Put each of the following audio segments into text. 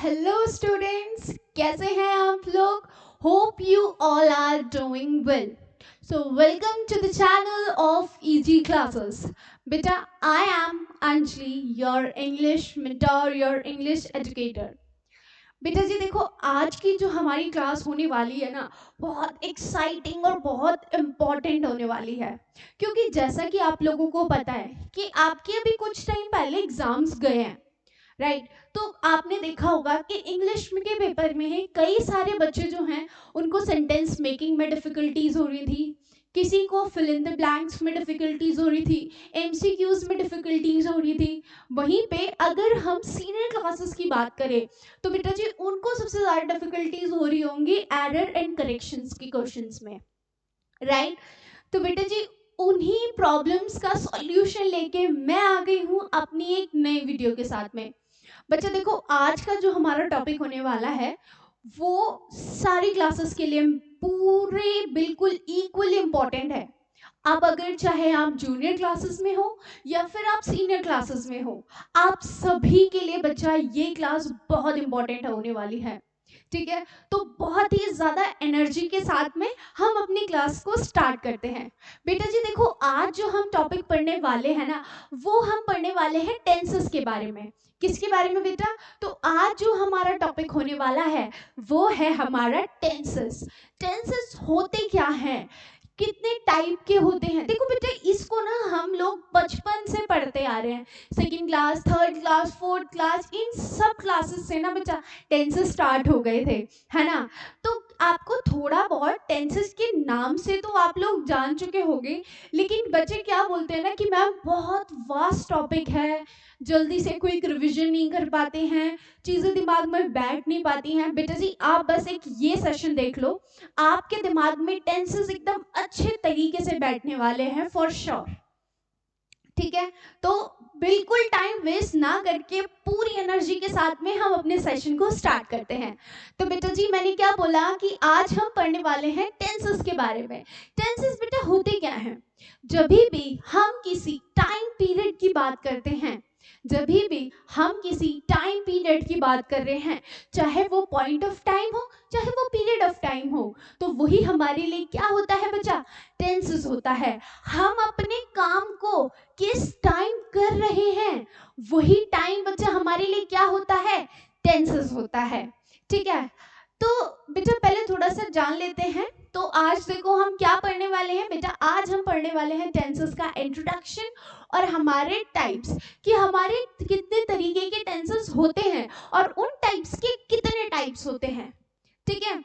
Hello students, कैसे हैं आप लोग? Hope you all are doing well. So welcome to the channel of easy classes. बेटा, I am Anjali, your English mentor, your English educator. बेटा जी देखो, आज की जो हमारी क्लास होने वाली है ना, बहुत एक्साइटिंग और बहुत इम्पॉर्टेंट होने वाली है. क्योंकि जैसा कि आप लोगों को पता है कि आपके अभी कुछ टाइम पहले एग्जाम्स गए हैं, राइट तो आपने देखा होगा कि इंग्लिश के पेपर में है कई सारे बच्चे जो हैं उनको सेंटेंस मेकिंग में डिफिकल्टीज हो रही थी, किसी को फिल इन द ब्लैंक्स में डिफिकल्टीज हो रही थी, एमसीक्यूज में डिफिकल्टीज हो रही थी. वहीं पे अगर हम सीनियर क्लासेस की बात करें तो बेटा जी उनको सबसे ज़्यादा डिफिकल्टीज हो रही होंगी एरर एंड करेक्शंस की क्वेश्चंस में, राइट. तो बेटा जी उन्हीं प्रॉब्लम्स का सॉल्यूशन लेके मैं आ गई हूँ अपनी एक नई वीडियो के साथ में. बच्चा देखो, आज का जो हमारा टॉपिक होने वाला है वो सारी क्लासेस के लिए पूरे बिल्कुल इक्वली इम्पोर्टेंट है. आप अगर चाहे आप जूनियर क्लासेस में हो या फिर आप सीनियर क्लासेस में हो, आप सभी के लिए बच्चा ये क्लास बहुत इंपॉर्टेंट होने वाली है. ठीक है, तो बहुत ही ज़्यादा एनर्जी के साथ में हम अपनी क्लास को स्टार्ट करते हैं. बेटा जी देखो, आज जो हम टॉपिक पढ़ने वाले हैं ना, वो हम पढ़ने वाले हैं टेंसेस के बारे में. किसके बारे में बेटा? तो आज जो हमारा टॉपिक होने वाला है वो है हमारा टेंसेस. टेंसेस होते क्या हैं, कितने टाइप के होते हैं? देखो बेटा, इसको ना हम लोग बचपन से पढ़ते आ रहे हैं. Second class, third class, fourth class, इन सब क्लासेस से ना बेटा टेंसेस स्टार्ट हो गए थे, है ना. तो आपको थोड़ा बहुत टेंसेस के नाम से तो आप लोग जान चुके होंगे, लेकिन बच्चे क्या बोलते हैं ना कि मैम बहुत वास्ट टॉपिक है, जल्दी से क्विक रिवीजन नहीं कर पाते हैं, चीज़ें दिमाग में बैठ नहीं पाती हैं. बेटा जी आप बस एक ये सेशन देख लो, आपके दिमाग में टेंसेस एकदम अच्छे तरीके से बैठने वाले हैं फॉर श्योर. ठीक है, तो बिल्कुल टाइम वेस्ट ना करके पूरी एनर्जी के साथ में हम अपने सेशन को स्टार्ट करते हैं. तो बेटा जी मैंने क्या बोला कि आज हम पढ़ने वाले हैं टेंसेस के बारे में. टेंसेस बेटा होते क्या हैं? जब भी हम किसी टाइम पीरियड की बात करते हैं, जब भी हम किसी टाइम पीरियड की बात कर रहे हैं, चाहे वो पॉइंट ऑफ टाइम हो चाहे वो पीरियड ऑफ टाइम हो, तो वही हमारे लिए क्या होता है बच्चा? टेंसेस होता है. हम अपने काम को किस टाइम कर रहे हैं, वही टाइम बच्चा हमारे लिए क्या होता है? टेंसेस होता है. ठीक है, तो बेटा पहले थोड़ा सा जान लेते हैं. तो आज देखो हम क्या पढ़ने वाले हैं बेटा, आज हम पढ़ने वाले हैं टेंसेस का इंट्रोडक्शन और हमारे टाइप्स, कि हमारे कितने तरीके के टेंसेस होते हैं और उन टाइप्स के कितने टाइप्स होते हैं. ठीक है,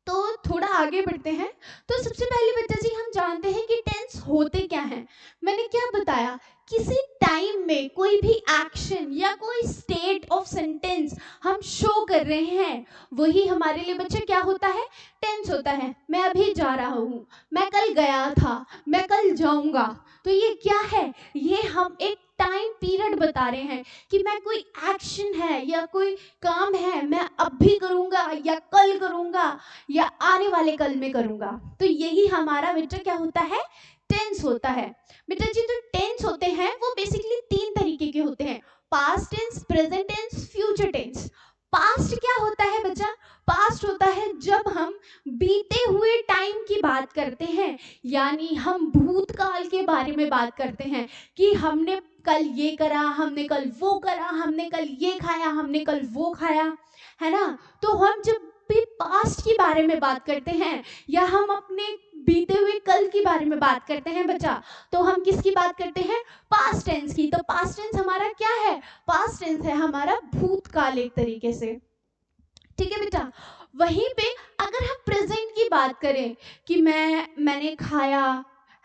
तो थोड़ा आगे बढ़ते हैं. तो सबसे पहले बच्चा जी हम जानते हैं कि टेंस होते क्या हैं. मैंने क्या बताया, किसी टाइम में कोई भी एक्शन या कोई स्टेट ऑफ सेंटेंस हम शो कर रहे हैं, वही हमारे लिए बच्चा क्या होता है? टेंस होता है. मैं अभी जा रहा हूँ, मैं कल गया था, मैं कल जाऊंगा, तो ये क्या है? ये हम एक टाइम पीरियड बता रहे हैं कि मैं कोई एक्शन है या कोई काम है मैं अभी करूंगा या कल करूंगा या आने वाले कल में करूंगा. तो यही हमारा बेटा क्या होता है? टेंस होता है. बेटा जी जो टेंस होते हैं वो बेसिकली तीन तरीके के होते हैं: past tense, present tense, future tense. Past क्या होता है बच्चा? पास्ट होता है जब हम बीते हुए टाइम की बात करते हैं, यानी हम भूतकाल के बारे में बात करते हैं कि हमने कल ये करा, हमने कल वो करा, हमने कल ये खाया, हमने कल वो खाया, है ना. तो हम जब भी पास्ट के बारे में बात करते हैं या हम अपने बीते हुए कल के बारे में बात करते हैं बच्चा, तो हम किसकी बात करते हैं? पास्ट टेंस की. तो पास्ट टेंस हमारा क्या है? पास्ट टेंस है हमारा भूतकाल एक तरीके से. ठीक है बेटा, वहीं पे अगर हम प्रेजेंट की बात करें कि मैंने खाया,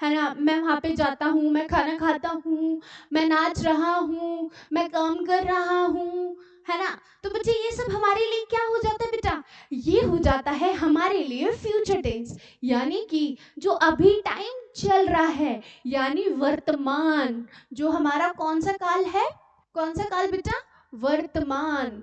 है ना, मैं वहाँ पे जाता हूँ, मैं खाना खाता हूँ, मैं नाच रहा हूँ, मैं काम कर रहा हूँ, है ना. तो बच्चे ये सब हमारे लिए क्या हो जाता है बेटा? ये हो जाता है हमारे लिए फ्यूचर टेंस, यानी कि जो अभी टाइम चल रहा है, यानी वर्तमान. जो हमारा कौन सा काल है? कौन सा काल बेटा? वर्तमान.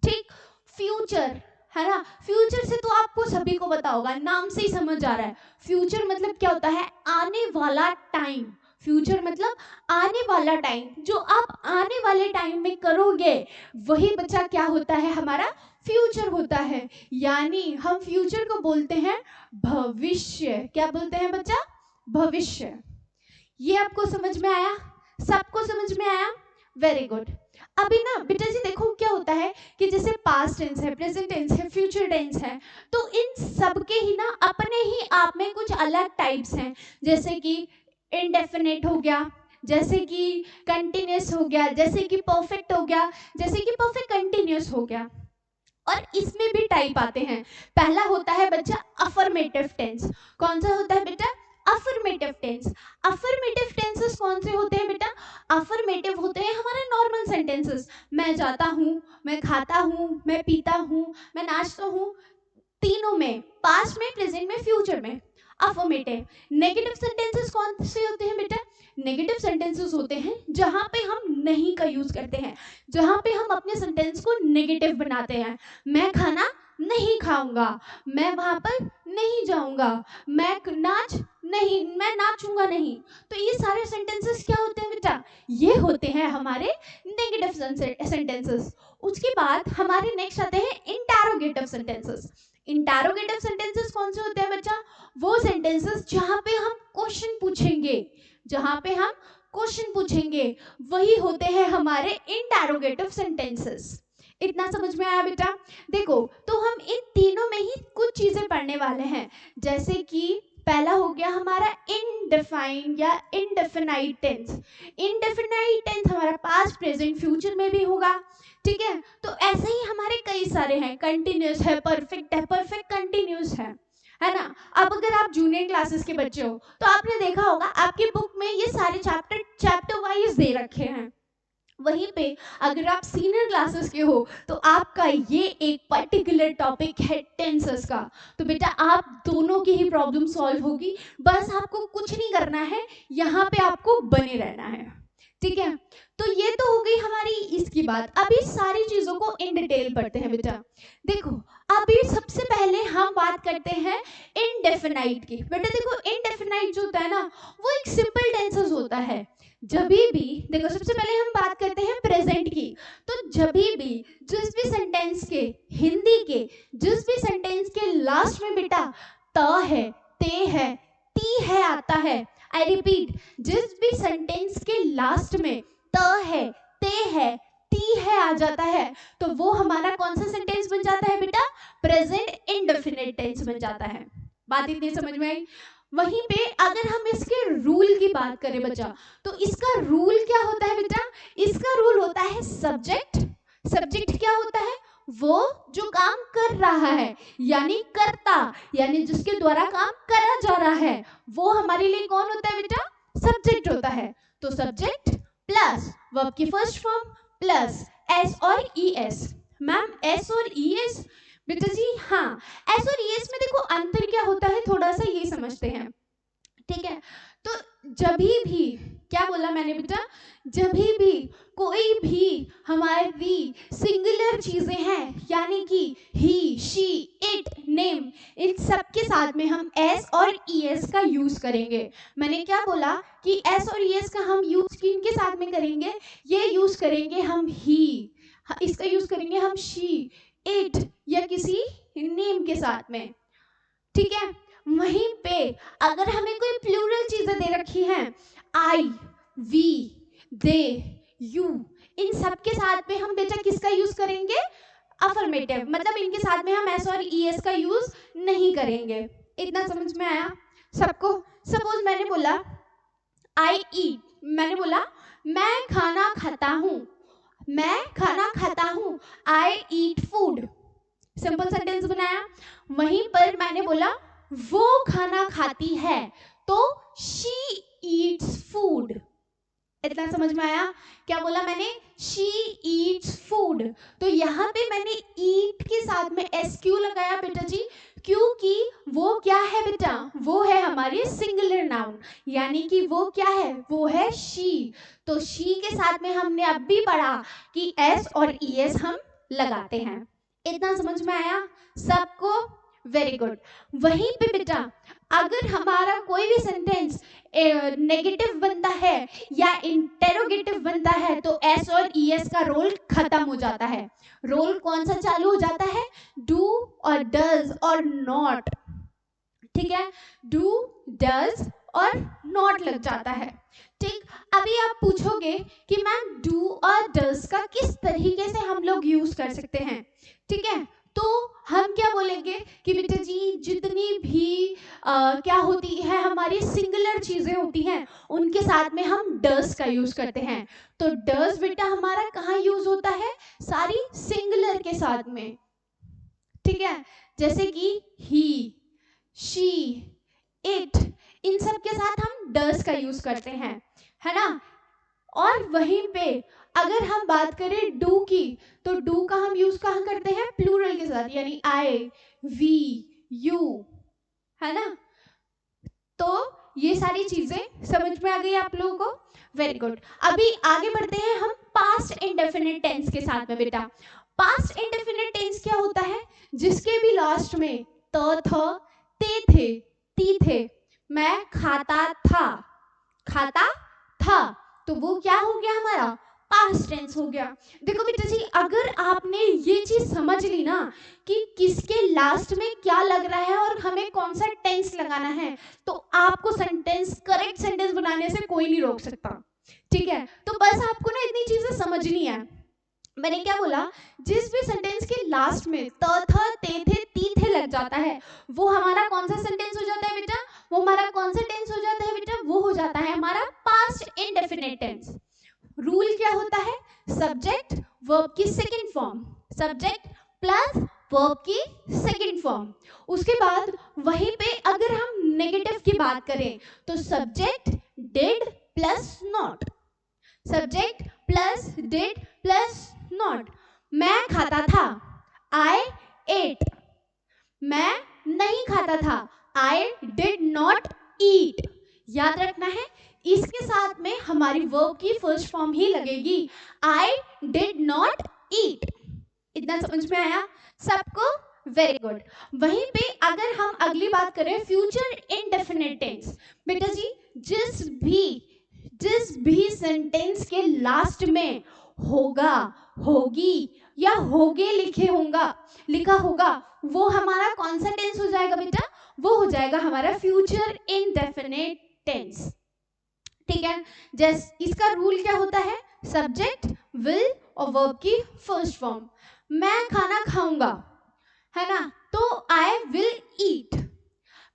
ठीक. फ्यूचर, है ना. फ्यूचर से तो आपको सभी को पता होगा, नाम से ही समझ आ रहा है. फ्यूचर मतलब क्या होता है? आने वाला टाइम. फ्यूचर मतलब आने वाला टाइम, जो आप आने वाले टाइम में करोगे वही बच्चा क्या होता है, हमारा फ्यूचर होता है। यानी हम फ्यूचर को बोलते हैं भविष्य। क्या बोलते हैं बच्चा, भविष्य। ये आपको समझ में आया, सबको समझ में आया, वेरी गुड। अभी ना बेटा जी देखो क्या होता है कि जैसे पास्ट टेंस है, प्रेजेंट टेंस है, फ्यूचर टेंस है, तो इन सब के ही ना अपने ही आप में कुछ अलग टाइप्स हैं। जैसे कि इनडेफिनेट हो गया, जैसे कि कंटिन्यूस हो गया, जैसे कि परफेक्ट हो गया, जैसे कि परफेक्ट कंटिन्यूस हो गया। और इसमें भी टाइप आते हैं। पहला होता है बच्चा अफर्मेटिव टेंस। कौन सा होता है बेटा, अफर्मेटिव टेंस। अफर्मेटिव टेंसेस कौन से होते हैं बेटा, अफर्मेटिव होते हैं हमारे नॉर्मल सेंटेंसेस। मैं जाता हूँ, मैं खाता हूँ, मैं पीता हूँ, मैं नाचता हूँ, तीनों में, पास्ट में, प्रेजेंट में, फ्यूचर में अफर्मेटिव। नेगेटिव सेंटेंसेस कौन से होते हैं बेटा, नेगेटिव सेंटेंसेस होते हैं जहां पे हम नहीं का यूज करते हैं, जहां पे हम अपने सेंटेंस को नेगेटिव बनाते हैं। मैं खाना नहीं खाऊंगा, मैं वहां पर नहीं जाऊंगा, मैं नाचूंगा नहीं। तो ये सारे सेंटेंसेस क्या होते हैं बेटा, ये होते हैं हमारे नेगेटिव सेंटेंसेस। उसके बाद हमारे नेक्स्ट आते हैं इंटरोगेटिव सेंटेंसेस। इंटरोगेटिव सेंटेंसेस कौन से होते हैं बच्चा, वो सेंटेंसेस जहां पे हम क्वेश्चन पूछेंगे, जहां पे हम क्वेश्चन पूछेंगे वही होते हैं हमारे इंटरोगेटिव सेंटेंसेस। इतना समझ में आया बेटा। देखो तो हम इन तीनों में ही कुछ चीजें पढ़ने वाले हैं। जैसे कि पहला हो गया हमारा इनडिफाइंड या इनडेफिनाइट टेंस। इनडेफिनाइट टेंस हमारा पास्ट प्रेजेंट फ्यूचर में भी होगा, ठीक है। तो ऐसे ही हमारे कई सारे हैं, कंटिन्यूस है, परफेक्ट है, परफेक्ट कंटिन्यूस है ना। अब अगर आप जूनियर क्लासेस के बच्चे हो तो आपने देखा होगा आपकी बुक में ये सारे चैप्टर वाइज दे रखे हैं। वहीं पे अगर आप सीनियर क्लासेस के हो तो आपका ये एक पर्टिकुलर टॉपिक है टेंसेस का। तो बेटा आप दोनों की ही प्रॉब्लम सॉल्व होगी, बस आपको कुछ नहीं करना है, यहाँ पे आपको बने रहना है, ठीक है। तो ये तो हो गई हमारी इसकी बात। अभी सारी चीजों को इन डिटेल पढ़ते हैं बेटा। देखो अभी सबसे पहले हम बात करते हैं इनडेफिनाइट की। बेटा देखो इनडेफिनाइट जो होता है ना वो एक सिंपल टेंसेस होता है। जब भी देखो सबसे पहले हम बात करते हैं प्रेजेंट की। तो जब भी जिस भी सेंटेंस के, हिंदी के जिस भी सेंटेंस के लास्ट में बेटा त है, ते है, ती है आता है, आई रिपीट, जिस भी सेंटेंस के लास्ट में त है, ते है, ती है आ जाता है, तो वो हमारा कौन सा सेंटेंस बन जाता है बेटा, प्रेजेंट इंडेफिनिट टेंस बन जाता है। बात इतनी समझ में आई। वहीं पे अगर हम इसके रूल की बात करें बच्चा, तो इसका रूल क्या होता है बेटा, इसका रूल होता है सब्जेक्ट। सब्जेक्ट क्या होता है, वो जो काम कर रहा है, यानी कर्ता, यानी जिसके द्वारा काम करा जा रहा है, वो हमारे लिए कौन होता है बेटा, सब्जेक्ट होता है। तो सब्जेक्ट प्लस वर्ब की फर्स्ट फॉर्म प्लस एस और ई एस। मैम एस और ई एस, बेटा जी हाँ, एस और ई एस में देखो अंतर क्या होता है, थोड़ा सा ये समझते हैं, ठीक है। तो जब भी क्या बोला मैंने बेटा, जब भी कोई भी हमारी सिंगुलर चीजें हैं, यानी कि ही, शी, इट, नेम, इन सब के साथ में हम एस और ई एस का यूज करेंगे। मैंने क्या बोला कि एस और ई एस का हम यूज किनके साथ में करेंगे, ये यूज करेंगे हम ही, इसका यूज करेंगे हम शी, इट या किसी नेम के साथ में, ठीक है। वहीं पे अगर हमें कोई प्लूरल चीजें दे रखी हैं, आई, वी, दे, यू, इन सब के साथ में हम बेटा किसका यूज करेंगे, अफर्मेटिव, मतलब इनके साथ में हम एस और ई एस का यूज नहीं करेंगे। इतना समझ में आया सबको। सपोज मैंने बोला आई ईट, मैंने बोला मैं खाना खाता हूँ, मैं खाना खाता हूँ, आई ईट फूड, सिंपल सेंटेंस बनाया। वहीं पर मैंने बोला वो खाना खाती है, तो शी ईट्स फूड। इतना समझ में आया, क्या बोला मैंने, शी ईट्स फूड। तो यहाँ पे मैंने ईट के साथ में एस क्यों लगाया बेटा जी, क्योंकि वो क्या है बेटा, वो है हमारी सिंगुलर नाउन, यानी कि वो क्या है, वो है शी। तो शी के साथ में हमने अब भी पढ़ा कि एस और ई एस हम लगाते हैं। इतना समझ में आया सबको, वेरी गुड। वहीं पे बेटा अगर हमारा कोई भी सेंटेंस नेगेटिव बनता है या इंटेरोगेटिव बनता है तो एस और ईएस का रोल खत्म हो जाता है। रोल कौन सा चालू हो जाता है? डू और डज और नॉट। ठीक है, डू डज और नॉट लग जाता है। ठीक, अभी आप पूछोगे कि मैम डू और डज का किस तरीके से हम लोग यूज कर सकते हैं। ठीक है, तो हम क्या बोलेंगे कि बेटा जी जितनी भी क्या होती है हमारी सिंगुलर चीजें होती हैं उनके साथ में हम डज का यूज करते हैं। तो डज बेटा हमारा कहाँ यूज होता है? सारी सिंगुलर के साथ में। ठीक है, जैसे कि ही, शी, इट, इन सब के साथ हम डज का यूज करते हैं, है ना। और वहीं पे अगर हम बात करें डू की तो डू का हम यूज कहाँ करते हैं? प्लूरल के साथ, यानी आई, वी, यू, है ना। तो ये सारी चीजें समझ में आ गई आप लोगों को? Very good. अभी आगे बढ़ते हैं हम पास्ट इंडेफिनिट टेंस के साथ में। बेटा पास्ट इंडेफिनिट टेंस क्या होता है? जिसके भी लास्ट में त थ ते थे, ती थे। मैं खाता था, खाता था, तो वो क्या हो गया हमारा? पास्ट टेंस हो गया। देखो बेटा जी अगर आपने ये चीज समझ ली ना कि किसके लास्ट में क्या लग रहा है और हमें कौन सा टेंस लगाना है, तो आपको सेंटेंस, करेक्ट सेंटेंस बनाने से कोई नहीं रोक सकता। ठीक है, तो बस आपको ना इतनी चीजें समझनी है। मैंने क्या बोला? जिस भी सेंटेंस के लास्ट में त थ ते थे ती थे लग जाता है वो हमारा कौन सा सेंटेंस हो जाता है बेटा? वो हमारा कौन सा टेंस हो जाता है बेटा? वो हो जाता है हमारा पास्ट इंडेफिनिट टेंस। रूल क्या होता है? सब्जेक्ट वर्ब की second form, subject plus verb की सेकंड फॉर्म। उसके बाद वहीं पे अगर हम नेगेटिव की बात करें तो subject did plus not, subject plus did plus not. मैं खाता था, आई एट। मैं नहीं खाता था, आई डिड नॉट ईट। याद रखना है इसके साथ में हमारी वर्ब की फर्स्ट फॉर्म ही लगेगी, आई डिड नॉट ईट। इतना समझ में आया सबको? Very good. वहीं पे अगर हम अगली बात करें फ्यूचर इंडेफिनिट टेंस। बेटा जी जिस भी सेंटेंस के लास्ट में होगा, होगी या होगे लिखा होगा वो हमारा कौन सा टेंस हो जाएगा बेटा? वो हो जाएगा हमारा फ्यूचर इंडेफिनिट टेंस। ठीक है, जैसे इसका रूल क्या होता है? सब्जेक्ट विल और वर्ब की फर्स्ट फॉर्म। मैं खाना खाऊंगा, है ना, तो आई विल ईट।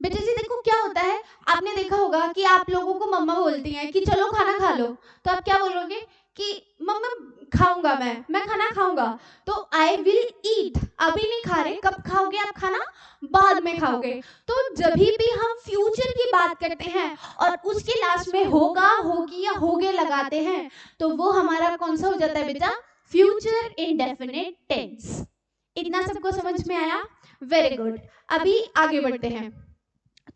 बेटा जी देखो क्या होता है, आपने देखा होगा कि आप लोगों को मम्मा बोलती हैं कि चलो खाना खा लो, तो आप क्या बोलोगे कि मम्मा खाऊंगा, मैं खाना खाऊंगा, तो आई विल ईट। अभी नहीं खा रहे, कब खाओगे आप खाना? बाद में खाओगे। तो जब भी हम फ्यूचर की बात करते हैं और उसके लास्ट में होगा, होगी या होगे लगाते हैं तो वो हमारा कौन सा हो जाता है बेटा? Future indefinite tense. इतना सबको समझ में आया? Very good. अभी आगे बढ़ते हैं।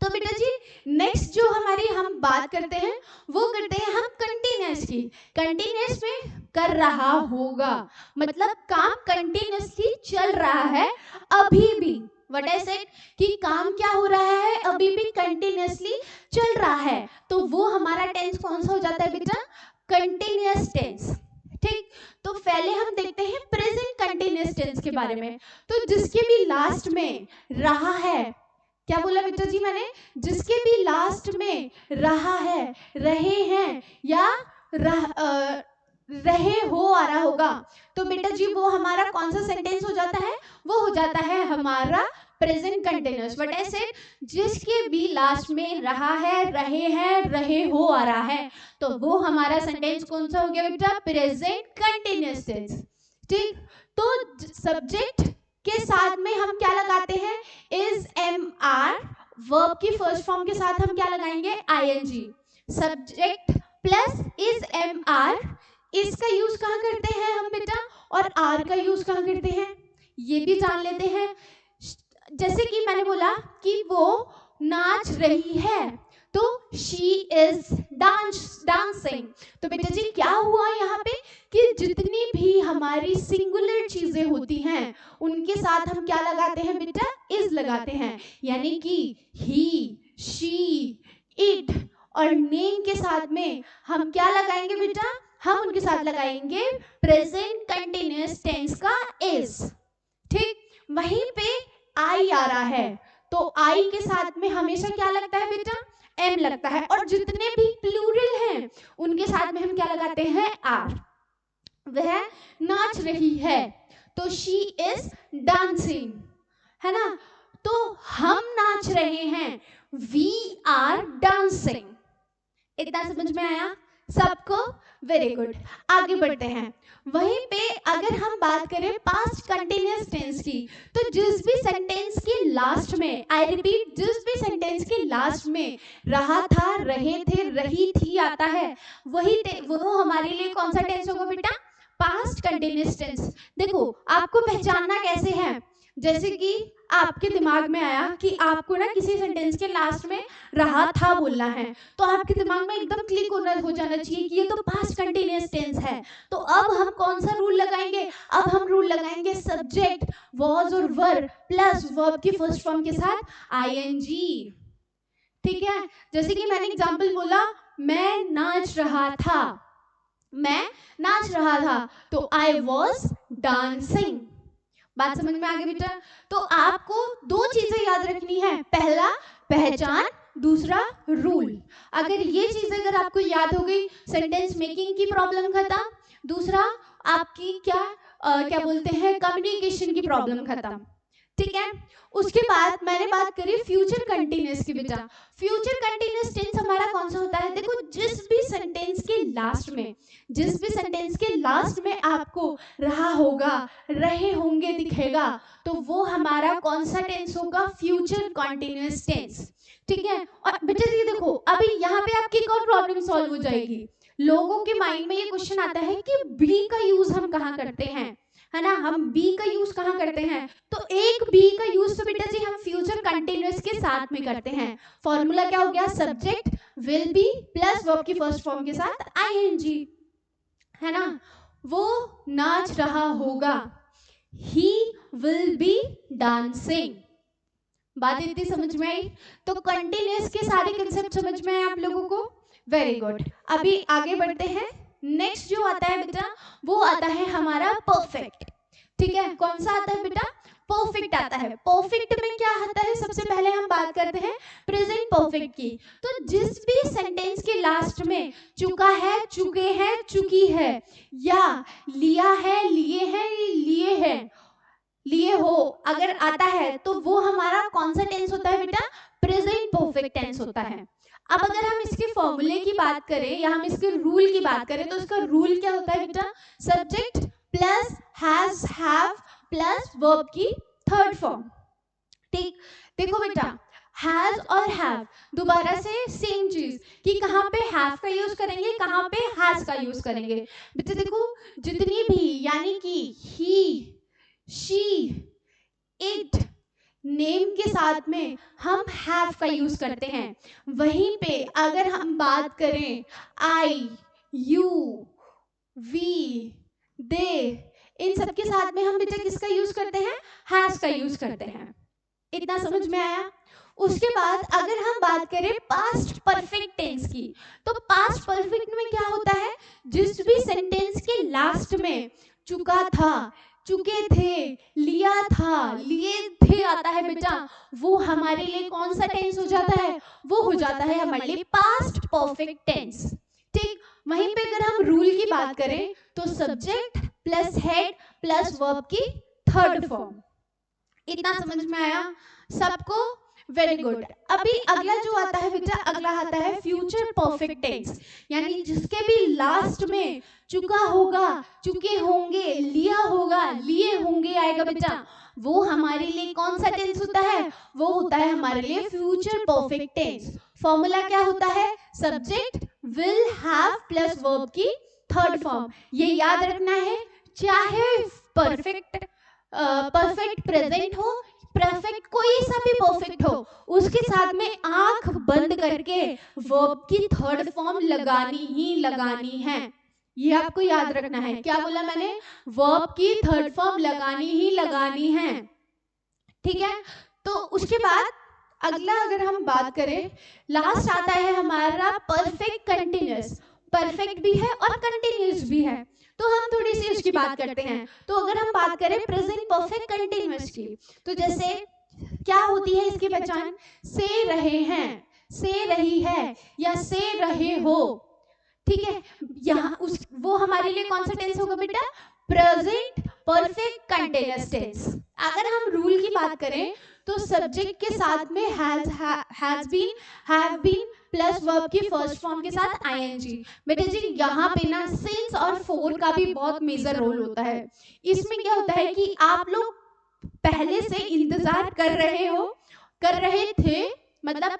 तो बेटा जी नेक्स्ट जो हमारी हम बात करते हैं वो करते हैं हम कंटिन्यूअस की। कंटिन्यूअस में कर रहा होगा, मतलब काम कंटिन्यूअसली चल रहा है अभी भी। व्हाट आई सेड कि काम क्या हो रहा है? अभी भी कंटिन्यूअसली चल रहा है, तो वो हमारा टेंस कौन सा हो जाता है बेटा? Continuous tense. ठीक, तो पहले हम देखते हैं प्रेजेंट कंटिन्यूअस टेंस के बारे में। तो जिसके भी लास्ट में रहा है, क्या बोला बेटा जी मैंने? जिसके भी लास्ट में रहा है, रहे हैं या रहे हो आ रहा होगा, तो बेटा जी वो हमारा कौन सा सेंटेंस हो जाता है? वो हो जाता है हमारा present continuous. What I said, जिसके भी लास्ट में रहा है, रहे हैं, रहे हो आ रहा है, तो वो हमारा सेंटेंस कौन सा हो गया बेटा? Present continuous tense. ठीक, तो सब्जेक्ट के साथ में हम क्या लगाते हैं? Is am are. वर्ब की फर्स्ट फॉर्म के साथ हम क्या लगाएंगे? ING. Subject plus is am are, इसका यूज कहाँ करते हैं हम बेटा? और आर का यूज कहाँ करते हैं ये भी जान लेते हैं। जैसे कि मैंने बोला कि वो नाच रही है, तो शी इज डांसिंग। तो बेटा जी क्या हुआ यहाँ पे कि जितनी भी हमारी सिंगुलर चीजें होती हैं उनके साथ हम क्या लगाते हैं बेटा? इज लगाते हैं, यानी कि ही, शी, इट और नेम के साथ में हम क्या लगाएंगे बेटा, हम उनके साथ लगाएंगे प्रेजेंट कंटिन्यूअस टेंस का इज। ठीक, वहीं पे आई आ रहा है तो आई के साथ में हमेशा क्या लगता है बेटा, एम लगता है, और जितने भी प्लूरल हैं उनके साथ में हम क्या लगाते हैं, आर। वह नाच रही है तो शी इज डांसिंग, है ना, तो हम नाच रहे हैं, वी आर डांसिंग। इतना समझ में आया सबको? वेरी गुड, आगे बढ़ते हैं। वहीं पे अगर हम बात करें पास्ट कंटिन्यूअस टेंस की, तो जिस भी सेंटेंस के लास्ट में, आई रिपीट, जिस भी सेंटेंस के लास्ट में रहा था, रहे थे, रही थी आता है, वो हमारे लिए कौन सा टेंस होगा बेटा, पास्ट कंटिन्यूअस टेंस। देखो आपको पहचानना कैसे है, जैसे कि आपके दिमाग में आया कि आपको ना किसी सेंटेंस के लास्ट में रहा था बोलना है, तो आपके दिमाग में एकदम क्लिक हो जाना चाहिए कि ये तो पास्ट कंटिन्यूअस टेंस है। तो अब हम कौन सा रूल लगाएंगे, अब हम रूल लगाएंगे सब्जेक्ट, वॉज और वर प्लस वर्ब की फर्स्ट फॉर्म के साथ आईएनजी। ठीक है, जैसे कि मैंने एग्जांपल बोला, मैं नाच रहा था, मैं नाच रहा था, तो आई वॉज डांसिंग। बात समझ में आ गई बेटा? तो आपको दो चीजें याद रखनी है, पहला पहचान, दूसरा रूल। अगर ये चीजें अगर आपको याद हो गई, सेंटेंस मेकिंग की प्रॉब्लम खत्म, दूसरा आपकी क्या बोलते हैं, कम्युनिकेशन की प्रॉब्लम खत्म। ठीक है, उसके बाद मैंने बात करी फ्यूचर कंटिन्यूअस की बेटा। फ्यूचर कंटिन्यूअस टेंस हमारा कौन सा होता है, देखो जिस भी सेंटेंस के लास्ट में आपको रहा होगा, रहे होंगे दिखेगा, तो वो हमारा कौन सा टेंस होगा, फ्यूचर कंटिन्यूअस टेंस। ठीक है, और बेटा ये देखो अभी यहाँ पे आपकी एक और प्रॉब्लम सॉल्व हो जाएगी। लोगों के माइंड में ये क्वेश्चन आता है कि बी का यूज हम कहाँ करते हैं, है ना, हम बी का यूज कहाँ करते हैं, तो एक बी का यूज तो बेटा जी हम फ्यूचर कंटिन्यूअस के साथ में करते हैं। फॉर्मूला क्या हो गया, subject will be plus verb की फर्स्ट फॉर्म के साथ आईएनजी, है ना। वो नाच रहा होगा, ही विल बी डांसिंग। बात इतनी समझ में आई? तो कंटिन्यूअस के सारे कंसेप्ट समझ में आए आप लोगों को? वेरी गुड, अभी आगे बढ़ते हैं। नेक्स्ट जो आता है बेटा वो आता है हमारा परफेक्ट। ठीक है, कौन सा आता है बेटा, परफेक्ट आता है। परफेक्ट में क्या आता है, सबसे पहले हम बात करते हैं प्रेजेंट परफेक्ट की। तो जिस भी सेंटेंस के लास्ट में चुका है, चुके हैं, चुकी है, या लिया है, लिए हैं, लिए हैं, लिए हो अगर आता है, तो वो हमारा कौन सा टेंस होता है बेटा, प्रेजेंट परफेक्ट टेंस होता है। अब अगर हम इसके फॉर्मूले की बात करें या हम इसके रूल की बात करें, तो इसका रूल क्या होता है बेटा, subject plus has, have plus verb की थर्ड फॉर्म। ठीक, देखो बेटा हैज और हैव दोबारा से सेम चीज कि कहाँ पे हैव का यूज करेंगे, कहाँ पे हैज का यूज करेंगे। बेटा देखो जितनी भी यानी कि ही, शी, इट, नेम के साथ में हम हैव का यूज करते हैं। वहीं पे अगर हम बात करें आई, यू, वी, दे, इन सब के साथ में हम बेटा किसका यूज करते हैं, हैज का यूज करते हैं। इतना समझ में आया? उसके बाद अगर हम बात करें पास्ट परफेक्ट टेंस की, तो पास्ट परफेक्ट में क्या होता है, जिस भी सेंटेंस के लास्ट में चुका था, चुके थे, लिया था, लिए थे आता है बेटा, वो हमारे लिए कौन सा टेंस हो जाता है, वो हो जाता है हमारे लिए पास्ट परफेक्ट टेंस। ठीक, वहीं पे अगर हम रूल की बात करें तो subject plus head plus verb की थर्ड फॉर्म। इतना समझ में आया सबको? Very good. अभी अगला जो आता है बेटा, अगला आता है फ्यूचर परफेक्ट टेंस, यानी जिसके भी लास्ट में चुका होगा, चुके होंगे, लिया होगा, लिए होंगे आएगा बेटा, वो हमारे लिए कौन सा टेंस होता है, वो होता है हमारे लिए फ्यूचर परफेक्ट टेंस। फॉर्मूला क्या होता है, subject will have plus verb की थर्ड फॉर्म। ये याद रखना है, चाहे परफेक्ट प्रेजेंट हो, परफेक्ट कोई सा भी परफेक्ट हो, उसके साथ में आंख बंद करके वर्ब की थर्ड फॉर्म लगानी ही लगानी है। ये आपको याद रखना है। क्या बोला मैंने, वर्ब की थर्ड फॉर्म लगानी ही लगानी है। ठीक है, तो उसके बाद अगला अगर हम बात करें, लास्ट आता है हमारा परफेक्ट कंटिन्यूअस। परफेक्ट भी है और कंटिन्यूअस भी है, तो हम थोड़ी सी उसकी बात करते हैं। तो अगर हम बात करें प्रेजेंट परफेक्ट कंटिन्यूअस की, तो जैसे क्या होती है इसकी पहचान, से रहे हैं, से रही है या से रहे हो, ठीक है। यहाँ उस वो हमारे लिए कौन सा टेंस होगा बेटा, प्रेजेंट परफेक्ट कंटिन्यूअस टेंस। अगर हम रूल की बात करें तो सब्जेक्ट के साथ में has been, have been plus verb की फर्स्ट फॉर्म के साथ आईएनजी। बेटा जी यहाँ पे ना सिंस और फोर का भी बहुत मेजर रोल होता है। इसमें क्या होता है कि आप लोग पहले से इंतजार कर रहे हो, कर रहे थे, मतलब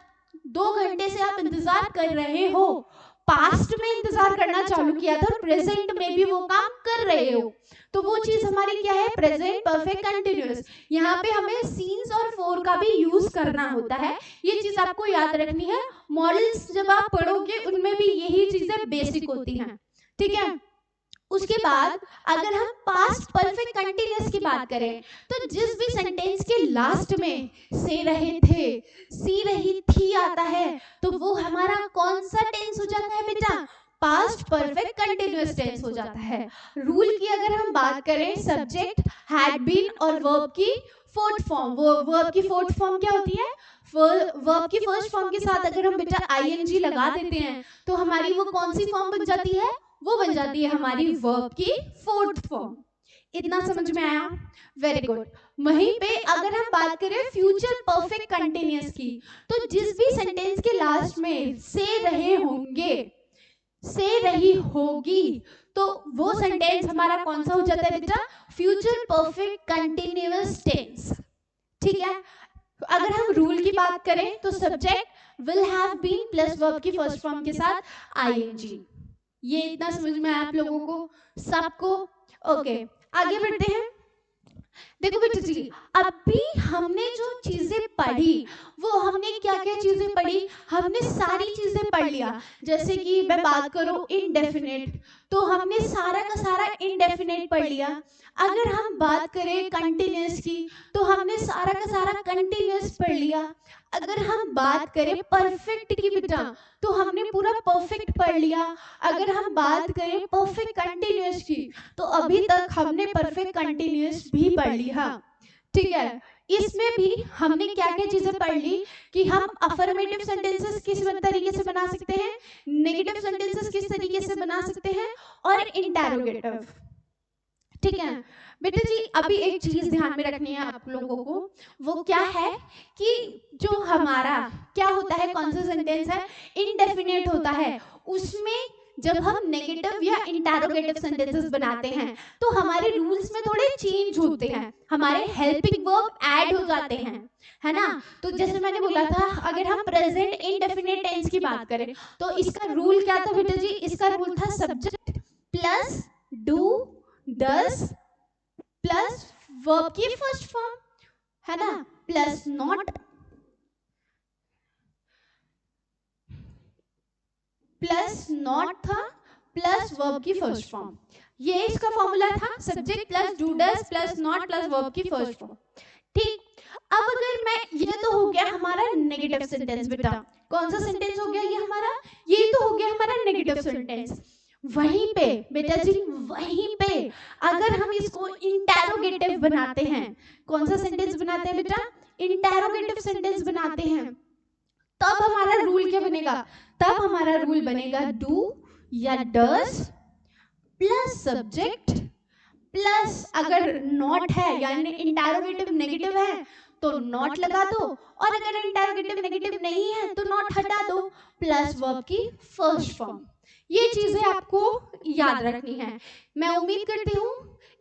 2 घंटे से आप इंतजार कर रहे हो, पास्ट में इंतजार करना चालू किया था और प्रेजेंट में भी वो काम कर रहे हो, तो वो चीज हमारी क्या है, प्रेजेंट परफेक्ट कंटिन्यूअस। यहाँ पे हमें सीन्स और फोर का भी यूज करना होता है, ये चीज आपको याद रखनी है। मॉडल्स जब आप पढ़ोगे उनमें भी यही चीजें बेसिक होती हैं, ठीक है। उसके बाद अगर हम पास्ट परफेक्ट कंटिन्यूअस की बात करें तो जिस भी सेंटेंस के लास्ट में से रहे थे, सी रही थी आता है, तो वो हमारा कौन सा टेंस हो जाता है बेटा, पास्ट परफेक्ट कंटिन्यूअस टेंस हो जाता है। रूल की अगर हम बात करें, सब्जेक्ट हैड बीन और वर्ब की फोर्थ फॉर्म, वो वर्ब की फोर्थ फॉर्म क्या होती है, वर्ब की फर्स्ट फॉर्म के साथ अगर हम बेटा आईएनजी लगा देते हैं तो हमारी वो कौन सी फॉर्म बन जाती है, वो बन जाती है हमारी वर्ब की फोर्थ फॉर्म। इतना समझ में आया, वेरी गुड। वहीं पे अगर हम बात करें फ्यूचर परफेक्ट कंटिन्यूअस की, तो जिस भी सेंटेंस के लास्ट में से रहे होंगे, से रही होगी, तो वो सेंटेंस हमारा कौन सा हो जाता है बेटा, फ्यूचर परफेक्ट कंटिन्यूअस टेंस, ठीक है। अगर हम रूल की बात करें तो subject will have been plus verb की फर्स्ट फॉर्म के साथ आईएनजी। ये इतना समझ में आया आप लोगों को सबको, ओके। आगे बढ़ते हैं। देखो बेटा जी, अभी हमने जो चीजें पढ़ी वो हमने क्या क्या चीजें पढ़ी, हमने सारी चीजें पढ़ लिया। जैसे कि मैं बात करूं इंडेफिनिट, तो हमने सारा का सारा इंडेफिनिट पढ़ लिया। अगर हम बात करें कंटिन्यूअस की, तो हमने सारा का सारा कंटिन्यूअस पढ़ लिया। अगर हम बात करें परफेक्ट की बेटा, तो हमने पूरा परफेक्ट पढ़ लिया। अगर हम बात करें परफेक्ट कंटिन्यूअस की, तो अभी तक हमने परफेक्ट कंटिन्यूअस भी पढ़ लिया, ठीक है। इसमें भी हमने क्या क्या चीजें पढ़ ली कि हम अफर्मेटिव सेंटेंसेस किस तरीके से बना सकते हैं, नेगेटिव सेंटेंसेस किस तरीके से बना सकते हैं, और इंटरोगेटिव, ठीक है। बेटा जी अभी एक चीज ध्यान में रखनी है आप लोगों को, वो क्या है कि जो हमारा क्या होता है, कौन सा सेंटेंस है, इंडेफिनिट होता है। उसमें जब हम नेगेटिव या इंटरोगेटिव सेंटेंसेस बनाते हैं तो हमारे रूल्स में थोड़े चेंज होते हैं, हमारे हेल्पिंग वर्ब ऐड हो जाते हैं, है ना। तो जैसे मैंने बोला था, अगर हम प्रेजेंट इंडेफिनिट टेंस की बात करें तो इसका रूल क्या था बेटा जी, इसका रूल था subject plus do does plus verb की फर्स्ट फॉर्म, है ना, प्लस नॉट प्लस नॉट था प्लस वर्ब की फर्स्ट फॉर्म। ये इसका फॉर्मूला था, subject plus do does plus not plus verb की फर्स्ट फॉर्म, ठीक। अब अगर मैं, ये तो हो गया हमारा नेगेटिव सेंटेंस बेटा, कौन सा सेंटेंस हो गया ये हमारा, ये तो हो गया हमारा नेगेटिव सेंटेंस। वहीं पे बेटा जी, वहीं पे अगर हम इसको इंटरोगेटिव बनाते हैं, कौन सा सेंटेंस बनाते हैं बेटा, इंटरोगेटिव सेंटेंस बनाते हैं, तब हमारा रूल क्या बनेगा, तब हमारा रूल बनेगा डू या डज प्लस सब्जेक्ट प्लस, अगर नॉट है यानी इंटरोगेटिव नेगेटिव है तो नॉट लगा दो, और अगर इंटरोगेटिव नेगेटिव नहीं है तो नॉट हटा दो, प्लस वर्ब की फर्स्ट फॉर्म। ये चीजें आपको याद रखनी है। मैं उम्मीद करती हूँ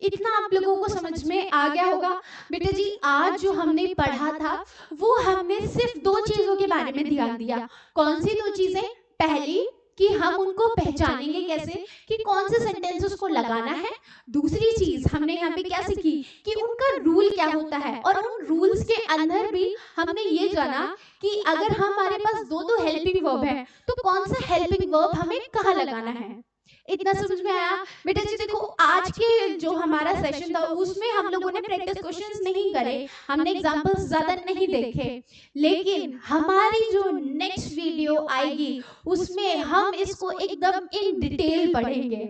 इतना आप लोगों को समझ में आ गया होगा। बेटा जी आज जो हमने पढ़ा था वो हमने सिर्फ 2 चीजों के बारे में ध्यान दिया। कौन सी 2 चीजें, पहली कि हम उनको पहचानेंगे कैसे कि कौन से सेंटेंसेस को लगाना है, दूसरी चीज हमने यहाँ पे क्या सीखी कि उनका रूल क्या होता है, और उन रूल्स के अंदर भी हमने ये जाना कि अगर हमारे पास 2 हेल्पिंग वर्ब है तो कौन सा हेल्पिंग वर्ब हमें कहाँ लगाना है। इतना समझ में आया? बेटा जी देखो, आज के जो हमारा सेशन था उसमें हम लोगों ने प्रैक्टिस क्वेश्चंस नहीं करे, हमने एग्जांपल्स ज्यादा नहीं देखे, लेकिन हमारी जो नेक्स्ट वीडियो आएगी उसमें हम इसको एकदम इन डिटेल पढ़ेंगे।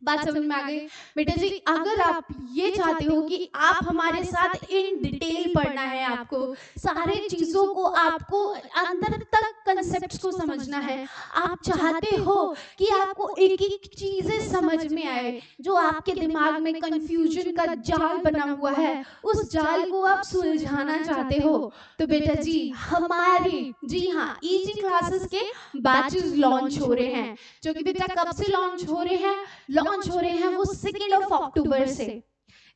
बात समझ में आ गई? बेटा जी अगर आप ये चाहते हो कि आप हमारे साथ इन डिटेल पढ़ना है, आपको सारे चीजों को, आपको अंदर तक कंसेप्ट्स को समझना है, आप चाहते हो कि आपको एक एक चीजें समझ में आए, जो आपके दिमाग में कंफ्यूजन का जाल बना हुआ है उस जाल को आप सुलझाना चाहते हो, तो बेटा जी हमारी, जी हाँ, इजी क्लासेस के बैचेस लॉन्च हो रहे हैं, जो कि बेटा कब से लॉन्च हो रहे हैं? लॉन्च हो रहे हैं वो 2 अक्टूबर से।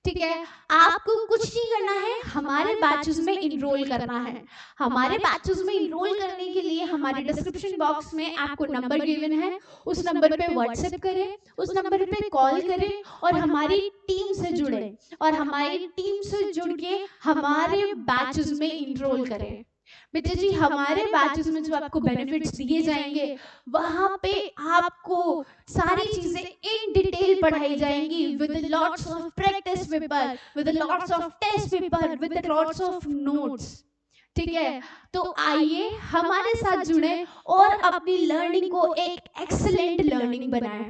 ठीक है, आपको कुछ नहीं करना है, हमारे बैचेस में इनरोल करना है। हमारे बैचेस में इनरोल करने के लिए हमारे डिस्क्रिप्शन बॉक्स में आपको नंबर गिवन है, उस नंबर पे व्हाट्सएप करें, उस नंबर पे कॉल करें और हमारी टीम से जुड़े, और हमारी टीम से जुड़ के हमारे बैचेस में इनरोल करें। बेटा जी हमारे बैचेस में जो आपको बेनिफिट्स दिए जाएंगे वहां पे आपको सारी चीजें इन डिटेल पढ़ाई जाएंगी, with lots of practice paper, with lots of test paper, with lots of notes. ठीक है, तो आइए हमारे साथ जुड़े और अपनी लर्निंग को एक एक्सीलेंट लर्निंग बनाएं।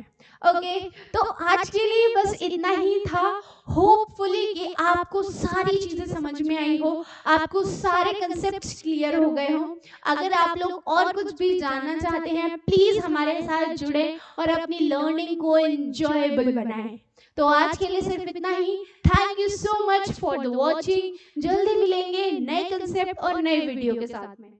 ओके, तो आज के लिए बस इतना ही था। होपफुली कि आपको सारी चीजें समझ में आई हो, आपको सारे कंसेप्ट्स क्लियर हो गए हो। अगर आप लोग और कुछ भी जानना चाहते हैं प्लीज हमारे साथ जुड़े और अपनी लर्निंग को एंजॉयबल बनाएं। तो आज के लिए सिर्फ इतना ही। Thank you so much for the watching. जल्दी मिलेंगे नए कंसेप्ट और नए वीडियो के साथ में।